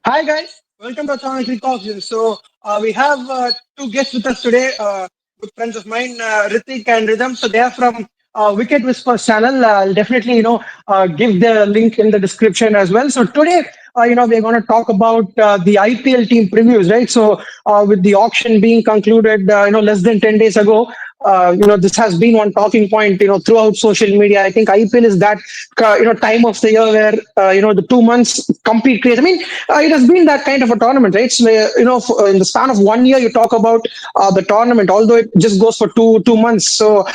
Hi guys, welcome to Atomic Recall. We have two guests with us today, good friends of mine, Ritik and Rhythm. So they are from Wicked Whispers channel. I'll definitely give the link in the description as well. So today we're going to talk about the IPL team previews, right? So with the auction being concluded less than 10 days ago. This has been one talking point, throughout social media. I think IPL is that, time of the year where, the 2 months complete craze. I mean, it has been that kind of a tournament, right? So, in the span of 1 year, you talk about the tournament, although it just goes for two months. So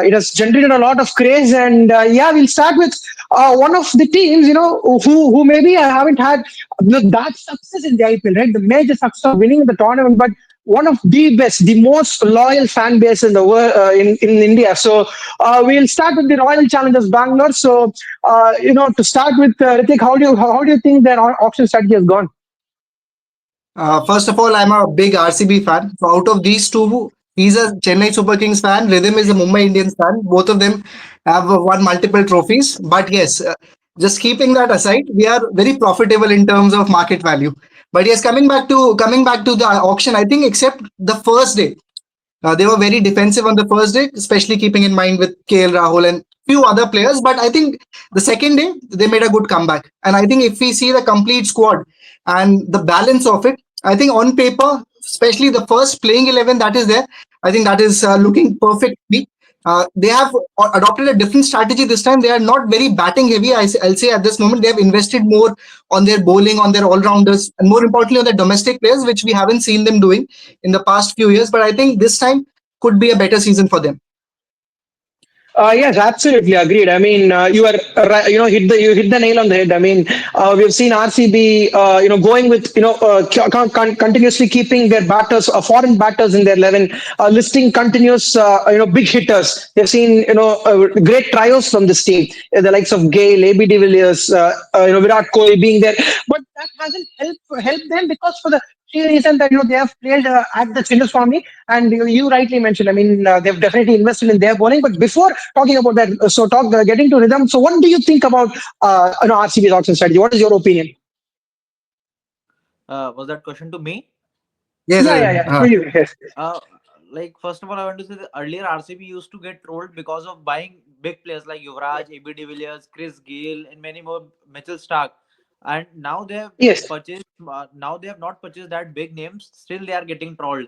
it has generated a lot of craze. And yeah, we'll start with one of the teams, who maybe haven't had that success in the IPL, right? The major success of winning the tournament, but one of the best, the most loyal fan base in the world, in India. So we'll start with the Royal Challengers Bangalore. So to start with, Ritik, how do you think their auction strategy has gone? First of all, I'm a big RCB fan. So out of these two, he's a Chennai Super Kings fan. Rhythm is a Mumbai Indians fan. Both of them have won multiple trophies. But yes, just keeping that aside, we are very profitable in terms of market value. But yes, coming back to the auction, I think except the first day, they were very defensive on the first day, especially keeping in mind with KL Rahul and few other players. But I think the second day they made a good comeback. And I think if we see the complete squad and the balance of it, I think on paper, especially the first playing 11 that is there, I think that is looking perfect. They have adopted a different strategy this time. They are not very batting heavy. I'll say at this moment they have invested more on their bowling, on their all rounders, and more importantly on their domestic players, which we haven't seen them doing in the past few years. But I think this time could be a better season for them. Yes, absolutely agreed. I mean, you are right, you hit the nail on the head. I mean, we've seen RCB, going with continuously keeping their batters, foreign batters in their 11, listing continuous, big hitters. They've seen great trials from this team, the likes of Gale, AB de Villiers, Virat Kohli being there, but that hasn't helped them because for the sheer reason that they have played at the Chinnaswamy, and you rightly mentioned. I mean, they've definitely invested in their bowling. But before talking about that, getting to Rhythm. So, what do you think about RCB's auction strategy? What is your opinion? Was that question to me? Yes, Yeah, yeah, yeah. For you, yes. Uh, like first of all, I want to say that earlier RCB used to get trolled because of buying big players like Yuvraj, AB de Villiers, Chris Gale, and many more, Mitchell Stark. And now they have Yes. purchased. Now they have not purchased that big names. Still, they are getting trolled.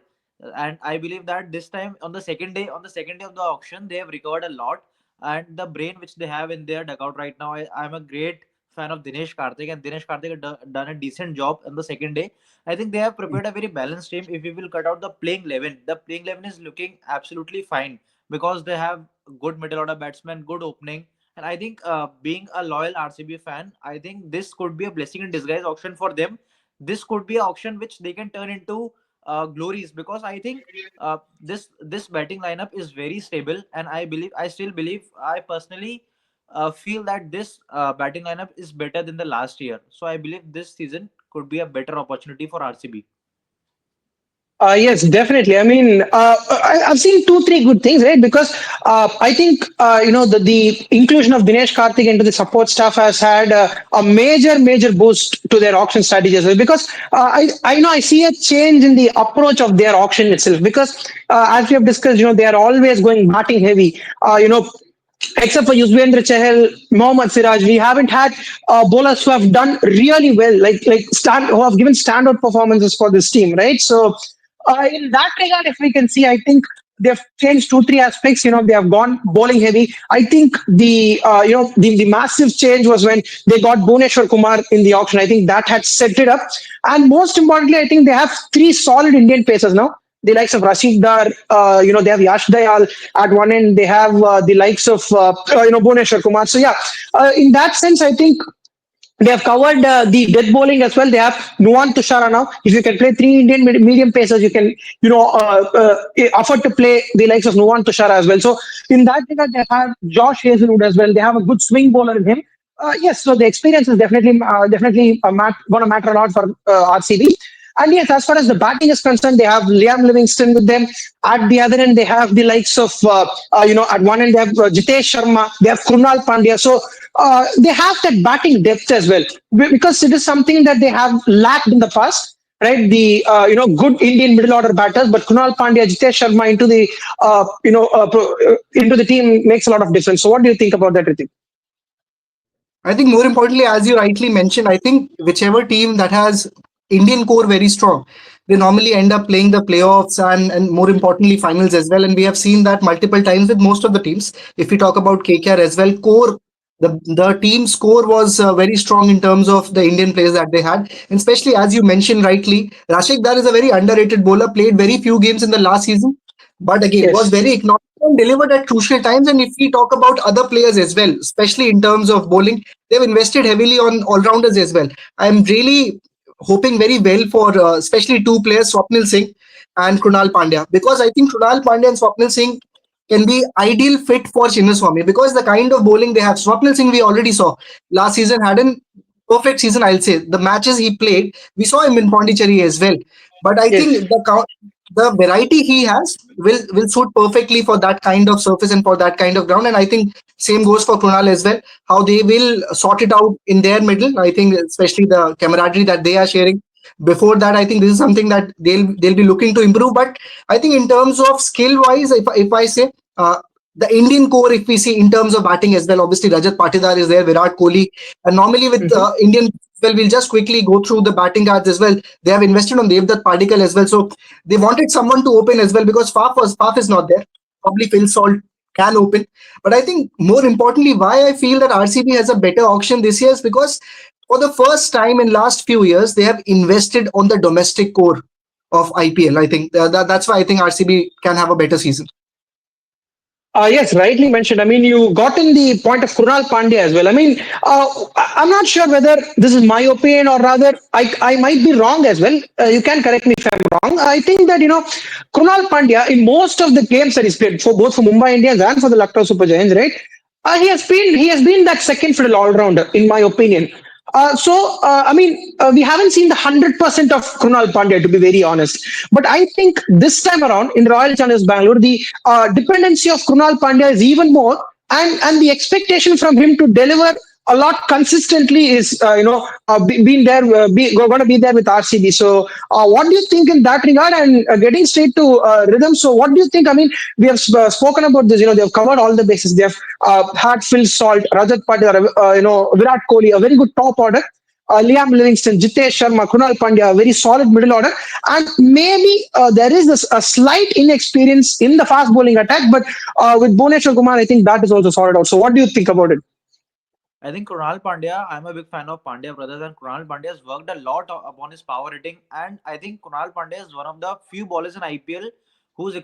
And I believe that this time on the second day of the auction, they have recovered a lot. And the brain which they have in their dugout right now, I'm a great fan of Dinesh Karthik, and Dinesh Karthik had done a decent job on the second day. I think they have prepared a very balanced team. If we will cut out the playing 11, the playing 11 is looking absolutely fine because they have good middle order batsmen, good opening. And I think being a loyal RCB fan, I think this could be a blessing in disguise auction for them. This could be an auction which they can turn into glories because I think this batting lineup is very stable, and I personally feel that this batting lineup is better than the last year. So I believe this season could be a better opportunity for RCB. Yes, definitely. I mean, I've seen two, three good things, right? Because I think the inclusion of Dinesh Karthik into the support staff has had a major, major boost to their auction strategy as well. Because I see a change in the approach of their auction itself. Because as we have discussed, they are always going batting heavy. Except for Yuzvendra Chahal, Mohammad Siraj, we haven't had bowlers who have done really well, who have given standout performances for this team, right? So, in that regard, if we can see, I think they've changed two, three aspects. They have gone bowling heavy. I think the massive change was when they got Bhuneshwar Kumar in the auction. I think that had set it up, and most importantly, I think they have three solid Indian pacers now, the likes of Rashid Dar, they have Yash Dayal at one end. They have the likes of, Bhuneshwar Kumar. So, yeah, in that sense, I think they have covered the death bowling as well. They have Nuwan Tushara now. If you can play three Indian medium pacers, you can, afford to play the likes of Nuwan Tushara as well. So, in that regard, they have Josh Hazelwood as well. They have a good swing bowler in him. Yes, so the experience is definitely going to matter a lot for RCB. And yes, as far as the batting is concerned, they have Liam Livingston with them. At the other end, they have the likes of, at one end, they have Jitesh Sharma, they have Krunal Pandya. So they have that batting depth as well, because it is something that they have lacked in the past. Right, the good Indian middle order batters, but Kunal Pandya, Jitesh Sharma into the team makes a lot of difference. So, what do you think about that, Ritik? I think more importantly, as you rightly mentioned, I think whichever team that has Indian core very strong, they normally end up playing the playoffs and more importantly finals as well. And we have seen that multiple times with most of the teams. If we talk about KKR as well, core the team's core was very strong in terms of the Indian players that they had, and especially as you mentioned rightly, Rashik Dar is a very underrated bowler. Played very few games in the last season, but again was Yes. very economical and delivered at crucial times. And if we talk about other players as well, especially in terms of bowling, they've invested heavily on all rounders as well. I'm really hoping very well for especially two players, Swapnil Singh and Krunal Pandya, because I think Krunal Pandya and Swapnil Singh can be ideal fit for Chinnaswamy because the kind of bowling they have. Swapnil Singh we already saw last season had an perfect season. I'll say the matches he played, we saw him in Pondicherry as well. But I Yes. think the variety he has will suit perfectly for that kind of surface and for that kind of ground. And I think same goes for Krunal as well. How they will sort it out in their middle. I think especially the camaraderie that they are sharing. Before that, I think this is something that they'll be looking to improve. But I think in terms of skill wise, if I say the Indian core, if we see in terms of batting as well, obviously Rajat Patidar is there, Virat Kohli, and normally with Mhm. Indian, well, we'll just quickly go through the batting cards as well. They have invested on Devdutt Padikkal as well, so they wanted someone to open as well because Faf is not there. Probably Phil Salt can open, but I think more importantly, why I feel that RCB has a better auction this year is because for the first time in last few years they have invested on the domestic core of IPL. I think that's why I think RCB can have a better season. Yes, rightly mentioned. I mean, you got in the point of Krunal Pandya as well. I mean, I'm not sure whether this is my opinion or rather I might be wrong as well. You can correct me if I'm wrong. I think that, Krunal Pandya, in most of the games that he's played, for both for Mumbai Indians and for the Lucknow Super Giants, right? He has been that second fiddle all rounder, in my opinion. I mean, we haven't seen the 100% of Krunal Pandya, to be very honest. But I think this time around in Royal Challengers Bangalore, the dependency of Krunal Pandya is even more, and the expectation from him to deliver a lot consistently is, being there, going to be there with RCB. So, what do you think in that regard? And getting straight to rhythm. So, what do you think? I mean, we have spoken about this. They have covered all the bases. They have had Phil Salt, Rajat Patil, Virat Kohli, a very good top order. Liam Livingston, Jitesh Sharma, Kunal Pandya, a very solid middle order, and maybe there is a slight inexperience in the fast bowling attack, but with Bhuvneshwar Kumar, I think that is also sorted out. So, what do you think about it? I think Krunal Pandya, I'm a big fan of Pandya brothers, and Krunal Pandya has worked a lot upon his power hitting. And I think Krunal Pandya is one of the few bowlers in IPL whose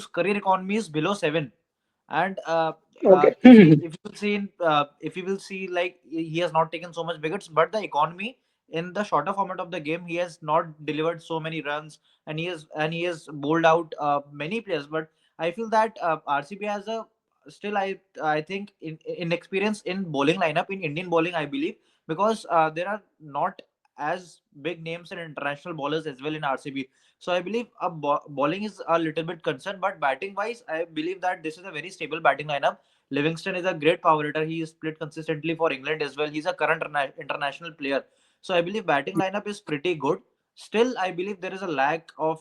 career economy is below 7. And Okay. if you will see, like, he has not taken so much wickets, but the economy in the shorter format of the game, he has not delivered so many runs, and he has bowled out many players. But I feel that RCB has a still I think in experience in bowling lineup in Indian bowling, I believe, because there are not as big names and international bowlers as well in RCB. So I believe bowling is a little bit concerned, but batting wise, I believe that this is a very stable batting lineup. Livingston is a great power hitter. He is played consistently for England as well. He's a current international player. So I believe batting lineup is pretty good. Still, I believe there is a lack of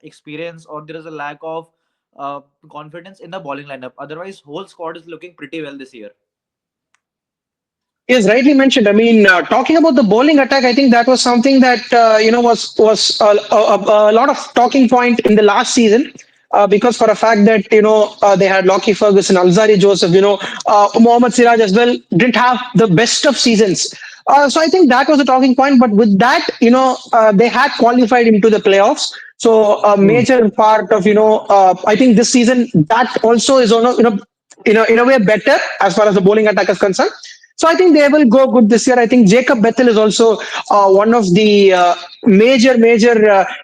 experience, or there is a lack of uh, confidence in the bowling lineup. Otherwise, whole squad is looking pretty well this year. Yes, rightly mentioned. I mean, talking about the bowling attack, I think that was something that was a lot of talking point in the last season. Because for a fact that they had Lockie Ferguson, Alzari Joseph, Mohammad Siraj as well didn't have the best of seasons. So I think that was a talking point. But with that, they had qualified into the playoffs. So a major part of I think this season that also is on in a way better as far as the bowling attack is concerned. So I think they will go good this year. I think Jacob Bethel is also one of the major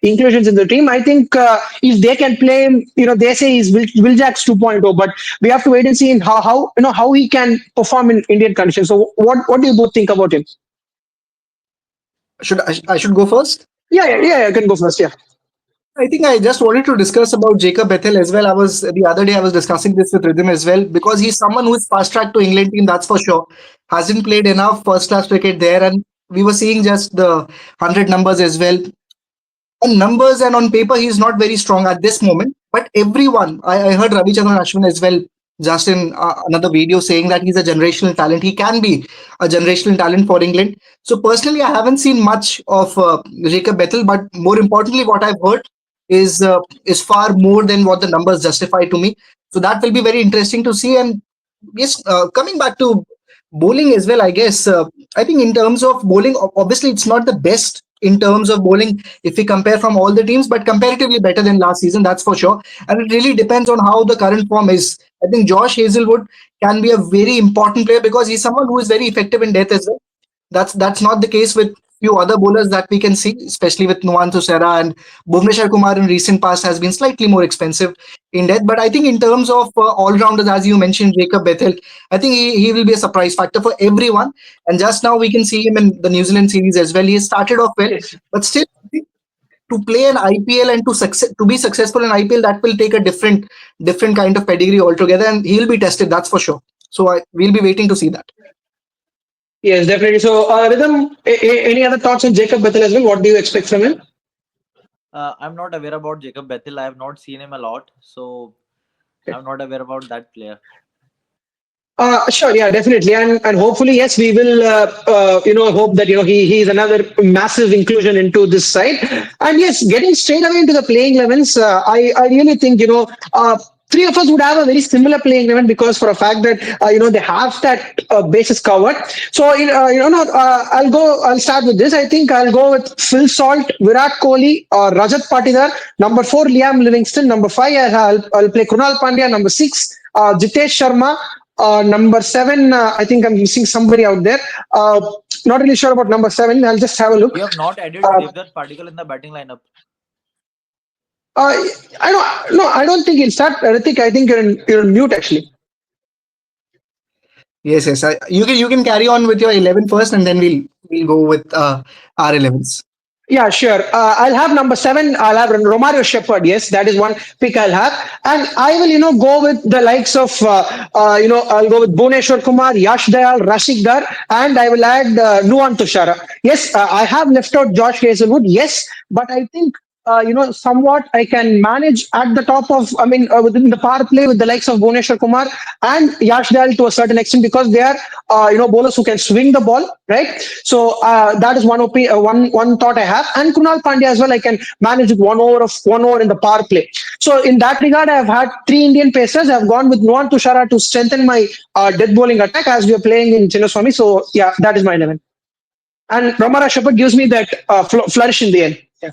inclusions in the team. I think if they can play him, they say he's Will Jacks 2.0, but we have to wait and see in how he can perform in Indian conditions. So what do you both think about him? I should go first? I can go first. Yeah. I think I just wanted to discuss about Jacob Bethel as well. I was the other day I was discussing this with Rhythm as well because he's someone who is fast tracked to England team. That's for sure. Hasn't played enough first class cricket there, and we were seeing just the 100 numbers as well. On numbers and on paper, he's not very strong at this moment. But everyone, I heard Ravichandran Ashwin as well, just in another video saying that he's a generational talent. He can be a generational talent for England. So personally, I haven't seen much of Jacob Bethel, but more importantly, what I've heard is far more than what the numbers justify to me. So that will be very interesting to see. And yes, coming back to bowling as well, I guess I think in terms of bowling, obviously it's not the best in terms of bowling if we compare from all the teams, but comparatively better than last season, that's for sure. And it really depends on how the current form is. I think Josh Hazelwood can be a very important player because he's someone who is very effective in death as well. That's not the case with few other bowlers that we can see, especially with Nuwan Thusera and Bhuvneshwar Kumar in recent past has been slightly more expensive in death. But I think in terms of all-rounders, as you mentioned, Jacob Bethel, I think he will be a surprise factor for everyone. And just now we can see him in the New Zealand series as well. He has started off well, Yes. but still to play an IPL and to be successful in IPL, that will take a different kind of pedigree altogether, and he'll be tested. That's for sure. So we'll be waiting to see that. Yes, definitely. So, Rhythm, any other thoughts on Jacob Bethel as well? What do you expect from him? I'm not aware about Jacob Bethel. I have not seen him a lot, so I'm not aware about that player. Sure, yeah, definitely, and hopefully, yes, we will, hope that he is another massive inclusion into this side, and yes, getting straight away into the playing 11s, I really think three of us would have a very similar playing 11 because for a fact that they have that basis covered. So I'll start with this. I think I'll go with Phil Salt, Virat Kohli, Rajat Patidar, number four Liam Livingston, number five I'll play Kunal Pandya, number six Jitesh Sharma. Number seven, I think I'm missing somebody out there. Not really sure about number seven. I'll just have a You look. have not added Uh, Devdutt Patikal in the batting lineup. uh, I don't. No, I don't think he'll start. I think you're on mute actually. Yes, yes. You can carry on with your 11 first, and then we'll go with our 11s. Yeah, sure. I'll have number seven. I'll have Romario Shepherd. Yes, that is one pick I'll have, and I will, go with the likes of, I'll go with Bhuneshwar Kumar, Yash Dayal, Rashik Dar, and I will add Nuwan Tushara. Yes, I have left out Josh Hazelwood. Yes, but I think. Somewhat I can manage at the top of, within the power play with the likes of Bhuneshwar Kumar and Yash Dayal to a certain extent because they are, bowlers who can swing the ball, right? So that is one thought I have, and Kunal Pandya as well. I can manage with 1 over in the power play. So in that regard, I have had three Indian pacers. I have gone with Nuwan Tushara to strengthen my death bowling attack as we are playing in Chinnaswamy. So yeah, that is my 11. And Ramara Shepherd gives me that flourish in the end. Yeah.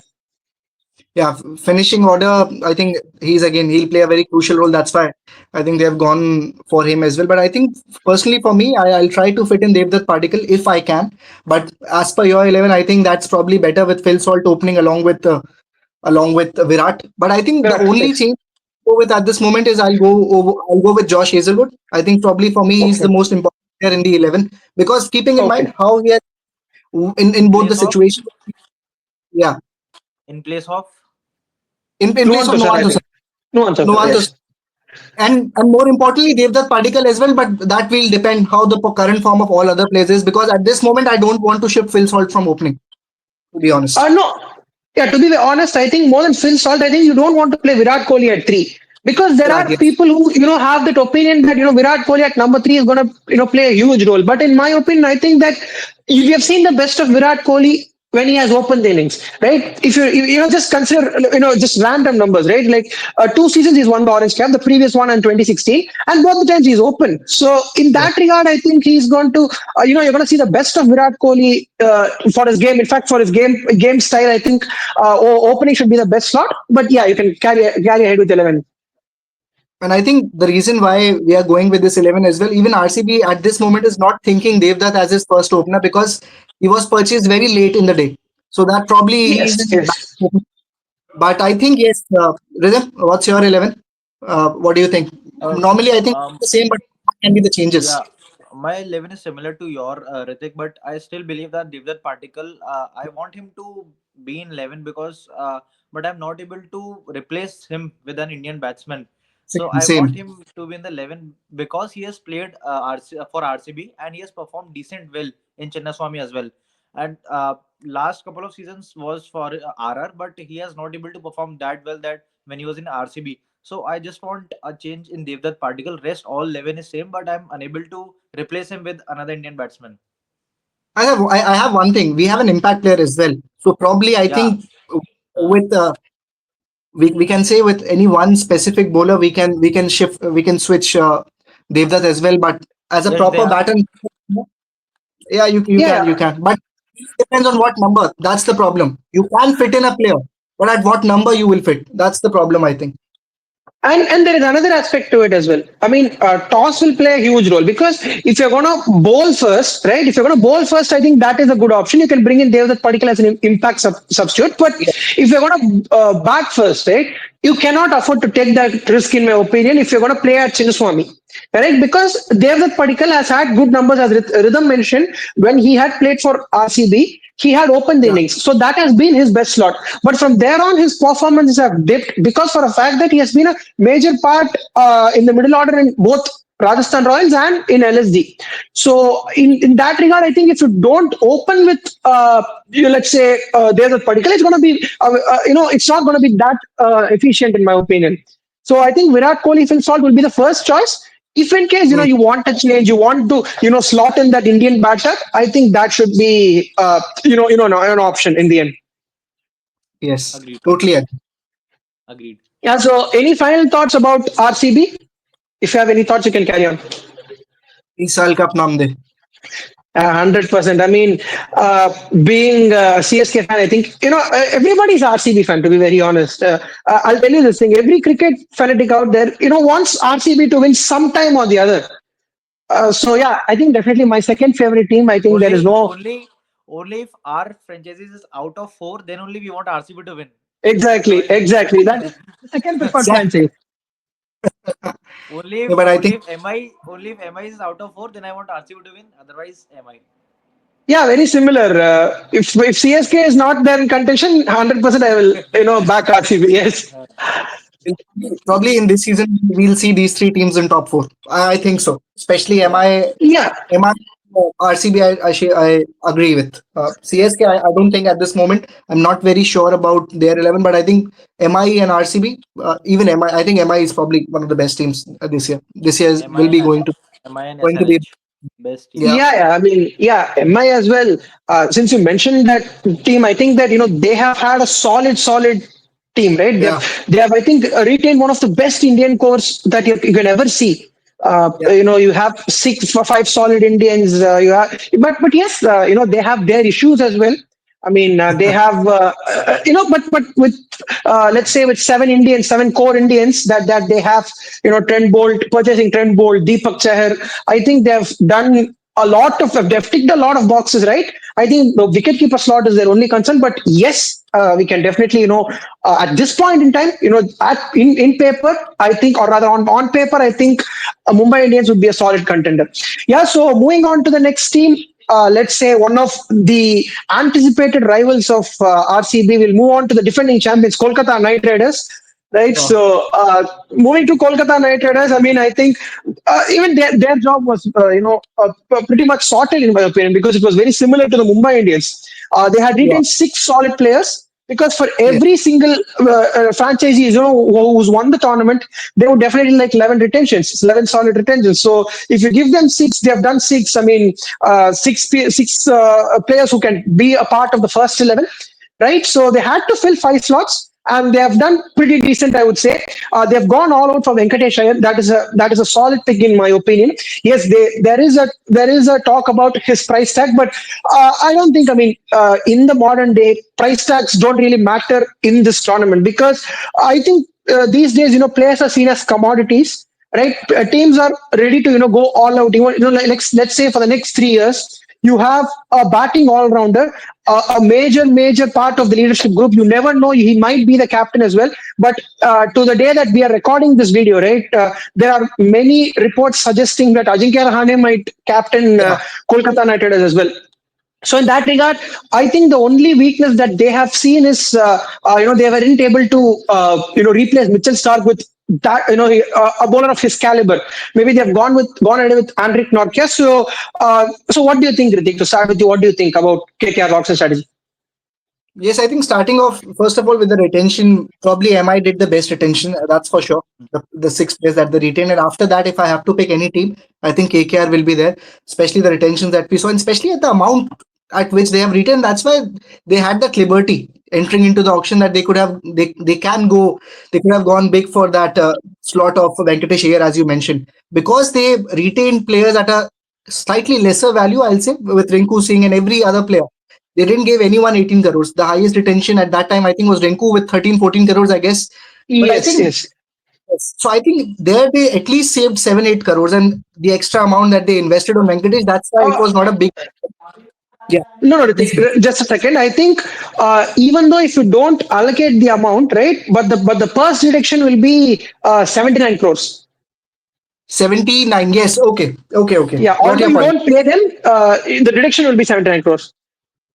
Yeah, finishing order. I think he'll play a very crucial role. That's why I think they have gone for him as well. But I think personally for me, I'll try to fit in Devdutt Particle if I can. But as per your 11, I think that's probably better with Phil Salt opening along with Virat. But I think the Correct. only Yes. change to go with at this moment is I'll go with Josh Hazelwood. I think probably for me he's the Okay. most important player in the 11 because keeping in mind Okay. how he has in In both the place of, situations. Yeah, in place of. in place Nuwan of Tushara, Nuwan I Thusar. think. Nuwan Tushara. Nuwan Yes. and more importantly, Devdutt Padikkal as well. But that will depend how the current form of all other players is because at this moment I don't want to ship Phil Salt from opening. To be honest. No. Yeah, to be very honest, I think more than Phil Salt, I think you don't want to play Virat Kohli at three. Because there Yeah. are Yes. people who have that opinion that Virat Kohli at number three is going to play a huge role. But in my opinion, I think that we have seen the best of Virat Kohli when he has opened the innings, right? If you just consider just random numbers, right? Like 2 seasons he's won the orange cap, the previous one in 2016, and both the times he's open. So in Yeah. that regard, I think he's going to you're going to see the best of Virat Kohli for his game. In fact, for his game style, I think opening should be the best slot. But yeah, you can carry ahead with 11. And I think the reason why we are going with this 11 as well, even RCB at this moment is not thinking Devdutt as his first opener because he was purchased very late in the day. So that probably he's Yes, in back. yes. But I think yes, Rhythm, what's your 11? What do you think? Uh, Normally, I think um, the same, but what can be the changes? yeah, my 11 is similar to your Ritik, but I still believe that Devdutt Patikal. I want him to. be in 11 because but I'm not able to replace him with an Indian batsman. So Same, I want same. him to be in the 11 because he has played for RCB and he has performed decent well in Chinnaswamy as well. And last couple of seasons was for RR, but he has not able to perform that well that when he was in RCB. So I just want a change in Devdutt Particle. Rest all 11 is same, but I'm unable to replace him with another Indian batsman. I have one thing. We have an impact player as well. So probably I Yeah. think Uh, with we can say with any one specific bowler we can shift we can switch Devdutt as well. But as a yes, they proper are. batter, yeah, you Yeah, can. But it depends on what number. That's the problem. You can fit in a player, but at what number you will fit? That's the problem, I think. and there is another aspect to it as well. I mean, toss will play a huge role because if you're gonna bowl first, right? If you're gonna bowl first, I think that is a good option. You can bring in Devdutt Padikkal as an impact substitute. But Yeah, if you're gonna bat first, right? You cannot afford to take that risk, in my opinion. If you're gonna play at Chinnaswamy, right? Because Devdutt Padikkal has had good numbers, as Rhythm mentioned, when he had played for RCB. He had opened the yeah, innings, so that has been his best slot. But from there on, his performances have dipped because for a fact that he has been a major part in the middle order in both Rajasthan Royals and in LSD. So in that regard, I think if you don't open with let's say there's a particular, it's going to be it's not going to be that efficient in my opinion. So I think Virat Kohli Phil Salt will be the first choice. If in case mm, you want a change, you want to slot in that Indian batter, I think that should be an option in the end. yes, Agreed. totally agree. Agreed. Yeah. So any final thoughts about RCB? If you have any thoughts, you can carry on. 30 साल का नाम दे. 100%. I mean, being a CSK fan, I think everybody's RCB fan. To be very honest, I'll tell you this thing: every cricket fanatic out there, wants RCB to win sometime or the other. So yeah, I think definitely my second favorite team. I think there is Only, no only, only if our franchises is out of four, then only we want RCB to win. exactly, Otherwise, exactly that is the second preferred Exactly. franchise. only Yeah, if but I only think if MI only if MI is out of four, then I want RCB to win. Otherwise, MI. Yeah, very similar. If CSK is not there in contention, 100% I will back RCB. Yes. Uh, probably in this season we'll see these three teams in top four. I think so. Especially yeah. Yeah, MI, RCB. I agree with CSK. I don't think at this moment. I'm not very sure about their 11, but I think MI and RCB. Even MI. I think MI is probably one of the best teams this year. This year MI will be and MI and going to be SRH, best yeah, teams. yeah. I mean, yeah, MI as well. Since you mentioned that team, I think that they have had a solid team, right? yeah, They have I think retained one of the best Indian cores that you can ever see. yeah, You have five solid Indians. You have, but yes, they have their issues as well. I mean, they have but with let's say with seven core Indians that they have, Trent Bolt, purchasing Trent Bolt, Deepak Chahar. I think they've done they've ticked a lot of boxes, right? I think the wicketkeeper slot is their only concern, but yes, we can definitely, at this point in time, in paper, I think, or rather on paper, I think Mumbai Indians would be a solid contender. Yeah. So moving on to the next team, let's say one of the anticipated rivals of RCB will move on to the defending champions, Kolkata Knight Riders. Right, yeah, so moving to Kolkata Knight Riders, I mean, I think even their job was, pretty much sorted in my opinion because it was very similar to the Mumbai Indians. They had yeah, retained six solid players because for yeah, every single franchisee, who's won the tournament, they would definitely like 11 retentions, 11 solid retentions. So if you give them six, they have done six. I mean, six players who can be a part of the first 11, right? So they had to fill five slots, and they have done pretty decent, I would say. They've gone all out for Venkatesh Iyer. That is a solid pick in my opinion. Yes, there is a talk about his price tag, but I don't think. I mean, in the modern day, price tags don't really matter in this tournament because I think these days, players are seen as commodities, right? Teams are ready to go all out. Let's say for the next 3 years, you have a batting all rounder, a major part of the leadership group. You never know, he might be the captain as well. But to the day that we are recording this video, right, there are many reports suggesting that Ajinkya Rahane might captain yeah. Kolkata Knight Riders as well. So in that regard, I think the only weakness that they have seen is they weren't able to replace Mitchell Stark with that a bowler of his caliber. Maybe they have gone ahead with Andrik Nortje. So what do you think, Ritik? To start with you, what do you think about KKR auction strategy? Yes, I think starting off, first of all, with the retention, probably MI did the best retention, that's for sure. The six players that they retained. And after that, if I have to pick any team, I think KKR will be there, especially the retentions that we saw, and especially at the amount at which they have retained. That's why they had that liberty entering into the auction that they can go, they could have gone big for that slot of Venkatesh Iyer, as you mentioned, because they retained players at a slightly lesser value, I'll say, with Rinku Singh and every other player. They didn't give anyone 18 crores. The highest retention at that time, I think, was Renku with 13, 14 crores, I guess. But I Yes, think, yes. yes. So I think there they at least saved 7, 8 crores. And the extra amount that they invested on Venkatesh, that's why it Uh, was not a big. Yeah. no, no, Please. Ritik, just a second. I think even though if you don't allocate the amount, right, but the purse deduction will be 79 crores. 79. Yes. Okay. Okay. Okay. Yeah, Got although your you point. don't pay them, the deduction will be 79 crores.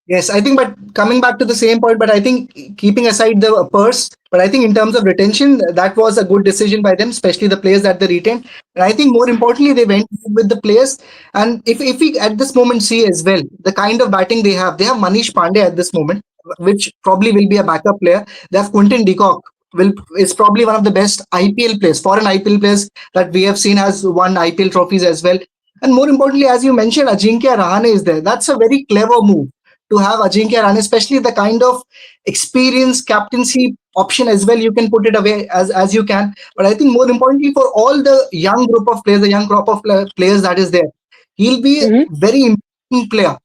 Yes, I think, but coming back to the same point, but I think keeping aside the purse, but I think in terms of retention, that was a good decision by them, especially the players that they retained. And I think more importantly, they went with the players. And if we at this moment see as well, the kind of batting they have Manish Pandey at this moment, which probably will be a backup player. They have Quinton de Kock, will is probably one of the best IPL players, foreign IPL players that we have seen, has won IPL trophies as well. And more importantly, as you mentioned, Ajinkya Rahane is there. That's a very clever move to have Ajinkya Rane, especially the kind of experience captaincy option as well. You can put it away as you can. But I think more importantly for all the young group of players, the young crop of players that is there, he'll be a Mhm. very important player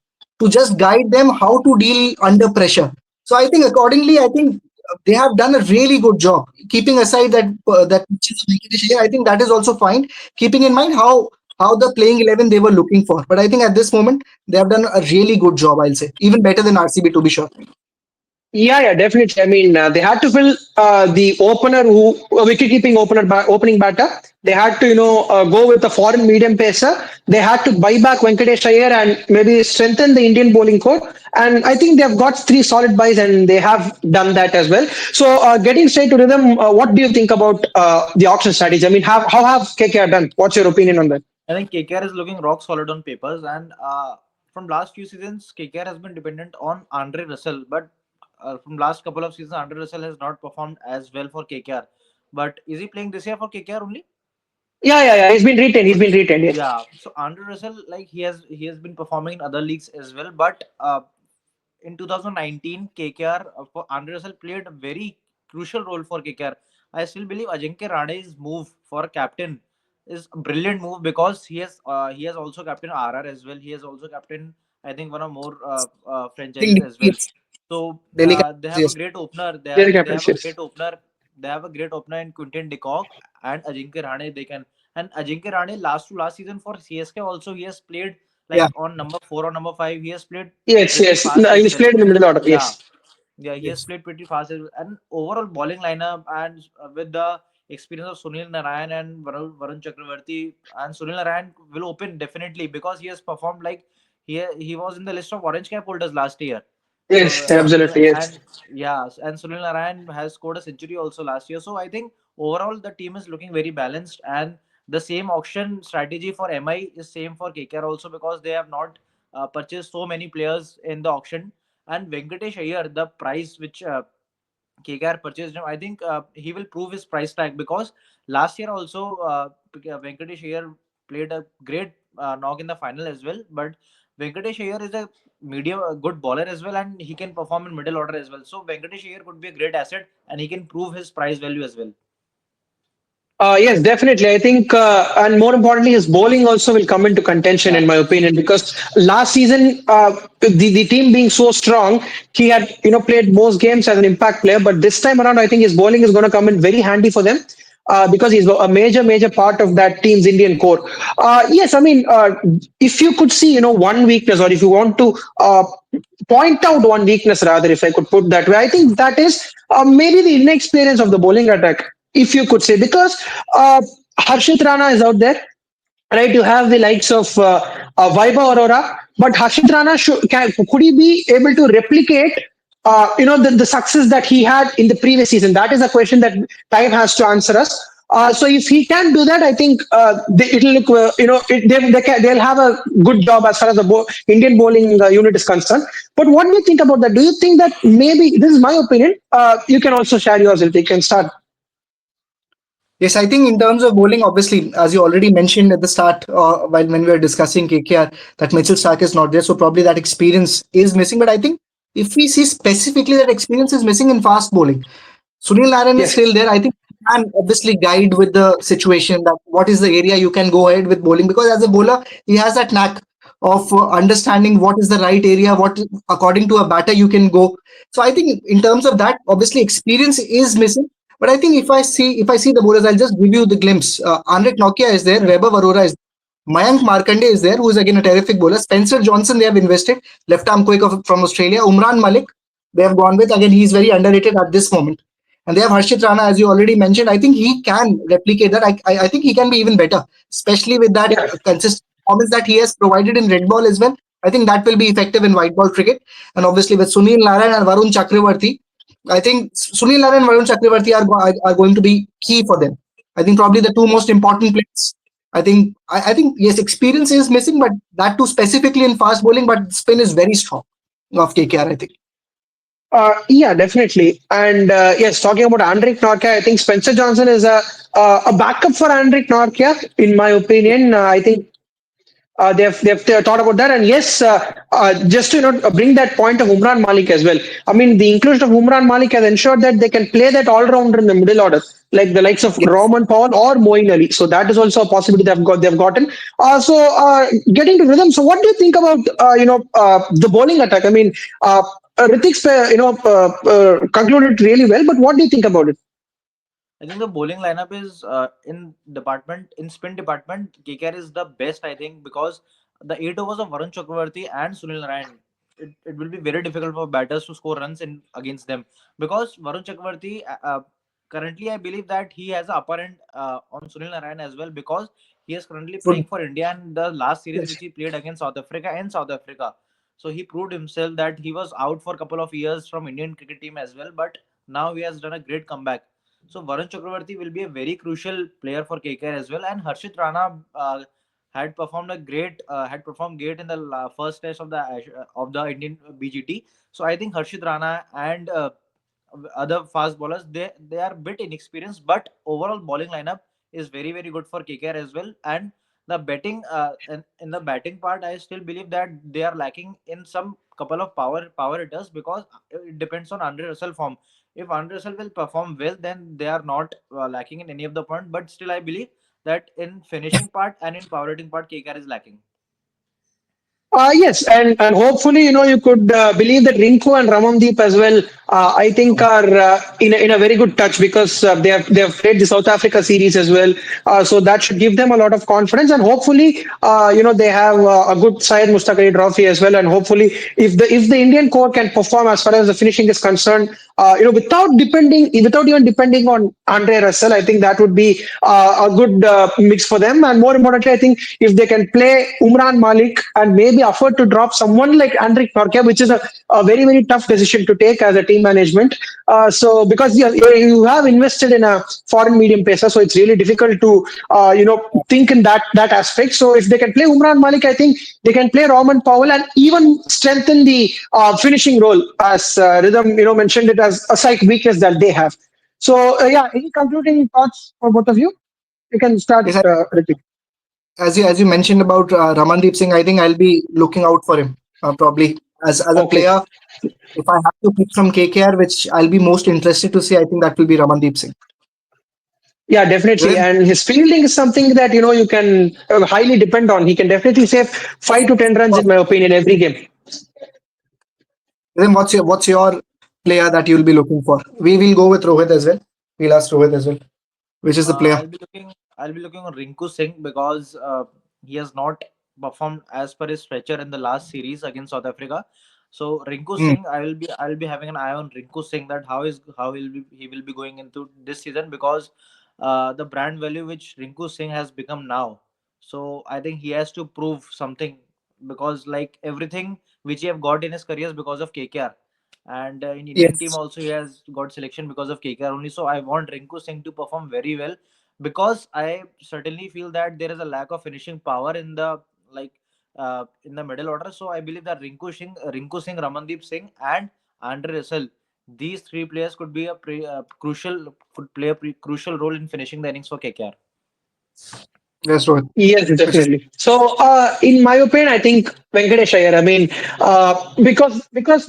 to just guide them how to deal under pressure. So I think accordingly, I think they have done a really good job. Keeping aside that pitches of Venkatesh Iyer, I think that is also fine. Keeping in mind how the playing 11 they were looking for. But I think at this moment they have done a really good job. I'll say even better than RCB to be sure. Yeah, yeah, definitely. I mean, they had to fill the opener, wicket-keeping opening batter. They had to, go with a foreign medium pacer. They had to buy back Venkatesh Iyer and maybe strengthen the Indian bowling core. And I think they have got three solid buys, and they have done that as well. So, getting straight to rhythm, what do you think about the auction strategy? I mean, how have KKR done? What's your opinion on that? I think KKR is looking rock solid on papers, and from last few seasons, KKR has been dependent on Andre Russell. But from last couple of seasons, Andre Russell has not performed as well for KKR. But is he playing this year for KKR only? Yeah, yeah, yeah. He's been retained. He's been retained. Yes. Yeah. So Andre Russell, like he has been performing in other leagues as well. But in 2019, KKR for Andre Russell played a very crucial role for KKR. I still believe Ajinkya Rade's move for captain is a brilliant move because he has also captain RR as well. He has also captain I think one of more I think franchises as well. yes, So Delhi they Capitals, have a yes. great opener. Very They have captains. a Yes. great opener. They have a great opener in Quinton de Kock and Ajinkya Rane. They can and Ajinkya Rane last to last season for CSK also he has played Yeah, like on number 4 or number 5. He has played Yes, pretty yes. fast No, as he's well. played in the middle order. Yeah, Yes. yeah, he has yes. played pretty fast as well. And overall bowling lineup and with the experience of Sunil Narayan and Varun Chakravarti and Sunil Narayan will open definitely because he has performed like he was in the list of orange cap holders last year. So Yes, absolutely. Yes. and yeah, and Sunil Narayan has scored a century also last year. So I think overall the team is looking very balanced and the same auction strategy for MI is same for KKR also because they have not purchased so many players in the auction. And Venkatesh Iyer, the price which KKR purchased him, I think he will prove his price tag because last year also Venkatesh Iyer played a great knock in the final as well. But Venkatesh Iyer is a medium, a good bowler as well, and he can perform in middle order as well. So Venkatesh Iyer could be a great asset, and he can prove his price value as well. Yes, definitely. I think, and more importantly, his bowling also will come into contention, Yeah. in my opinion, because last season, the team being so strong, he had played most games as an impact player. But this time around, I think his bowling is going to come in very handy for them. Because he's a major part of that team's Indian core. Yes, I mean, if you could see, one weakness, or if you want to point out one weakness, rather, if I could put that way, I think that is maybe the inexperience of the bowling attack, if you could say, because Harshit Rana is out there, right? You have the likes of Vaibhav Arora. But Harshit Rana could he be able to replicate the success that he had in the previous season? That is a question that time has to answer us. So if he can do that, I think it'll look they'll have a good job as far as the Indian bowling unit is concerned. But what do you think about that? Do you think that maybe this is my opinion? You can also share yours if you can start. Yes, I think in terms of bowling, obviously, as you already mentioned at the start, while when we were discussing KKR, that Mitchell Stark is not there, so probably that experience is missing. But I think if we see specifically that experience is missing in fast bowling, Sunil Narayan is still Yes. there. I think he can obviously guide with the situation that what is the area you can go ahead with bowling, because as a bowler he has that knack of understanding what is the right area, what according to a batter you can go. So I think in terms of that, obviously experience is missing. But I think if I see the bowlers, I'll just give you the glimpse. Anrik Nokia is there, Vaibhav Arora is there, Mayank Markande is there, who is again a terrific bowler. Spencer Johnson, they have invested, left arm quick from Australia. Umran Malik, they have gone with. Again, he's very underrated at this moment. And they have Harshit Rana, as you already mentioned. I think he can replicate that. I think he can be even better, especially with that Yeah. consistent performance that he has provided in red ball as well. I think that will be effective in white ball cricket. And obviously with Sunil Narayan and Varun Chakravarti, I think Sunil Narayan and Varun Chakravarti are going to be key for them. I think probably the two most important players. I think yes, experience is missing, but that too specifically in fast bowling. But spin is very strong of KKR. I think. Yeah, definitely. And yes, talking about Andrik Norkia, I think Spencer Johnson is a backup for Andrik Norkia, in my opinion. I think they've thought about that, and yes, just to bring that point of Umran Malik as well. I mean, the inclusion of Umran Malik has ensured that they can play that all rounder in the middle order, like the likes of Yes. Roman Paul or Moeen Ali. So that is also a possibility they've gotten. Getting to rhythm. So what do you think about the bowling attack? I mean, Ritik's concluded really well, but what do you think about it? I think the bowling lineup is in spin department. KKR is the best, I think, because the 8 overs of Varun Chakravarti and Sunil Narayan, it will be very difficult for batters to score runs in against them, because Varun Chakravarti currently I believe that he has a upper end on Sunil Narayan as well, because he is currently playing Good. for India in the last series Yes. which he played against South Africa and South Africa. So he proved himself that he was out for a couple of years from Indian cricket team as well, but now he has done a great comeback. So Varun Chakravarti will be a very crucial player for KKR as well. And Harshit Rana had performed great in the first test of the Indian BGT. So I think Harshit Rana and other fast bowlers, they are a bit inexperienced, but overall bowling lineup is very good for KKR as well. And the betting in the batting part, I still believe that they are lacking in some couple of power hitters, because it depends on Andre Russell form. If Andre Russell will perform well, then they are not lacking in any of the point. But still, I believe that in finishing part and in power hitting part, KKR is lacking. Yes, and hopefully, you could believe that Rinku and Ramandeep as well. I think are in a very good touch, because they have played the South Africa series as well. So that should give them a lot of confidence, and hopefully, they have a good Syed Mustaq Ali trophy as well. And hopefully, if the Indian core can perform as far as the finishing is concerned, without even depending on Andre Russell, I think that would be a good mix for them. And more importantly, I think if they can play Umran Malik and maybe afford to drop someone like Andrik Norkia, which is a very tough decision to take as a team management. So because you have invested in a foreign medium pacer, so it's really difficult to think in that aspect. So if they can play Umran Malik, I think they can play Roman Powell and even strengthen the finishing role, as Rhythm mentioned it as a slight weakness that they have. So yeah, any concluding thoughts for both of you? You can start, Yes, Ritik. as you mentioned about Ramandeep Singh, I think I'll be looking out for him probably as a Okay. player. If I have to pick from KKR, which I'll be most interested to see, I think that will be Ramandeep Singh. Yeah, definitely. Rhythm, And his fielding is something that you can highly depend on. He can definitely save 5 to 10 runs, in my opinion, every game. what's your player that you'll be looking for? We will go with Rohit as well. We'll ask Rohit as well. Which is the player? I'll be looking on Rinku Singh, because he has not performed as per his stretcher in the last series against South Africa. So Rinku Hmm. Singh, I'll be having an eye on Rinku Singh, that how he will be going into this season, because the brand value which Rinku Singh has become now. So I think he has to prove something because like everything which he have got in his career is because of KKR, and in Indian team Yes. also he has got selection because of KKR only. So I want Rinku Singh to perform very well, because I certainly feel that there is a lack of finishing power in the like in the middle order. So I believe that Rinku Singh, Ramandeep Singh, and Andre Russell, these three players could be a crucial could play a crucial role in finishing the innings for KKR. Yes, Rohit. Yes, Which is definitely. So, in my opinion, I think Venkatesh Iyer. I mean, because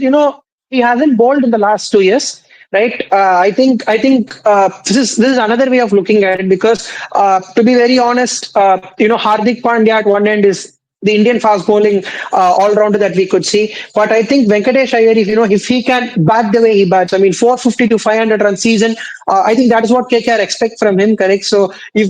he hasn't bowled in the last 2 years, right? I think this is another way of looking at it because, to be very honest, Hardik Pandya at one end is the Indian fast bowling all rounder that we could see. But I think Venkatesh Iyer, if he can bat the way he bats, I mean, 450 to 500 run season, I think that is what KKR expect from him. Correct. So if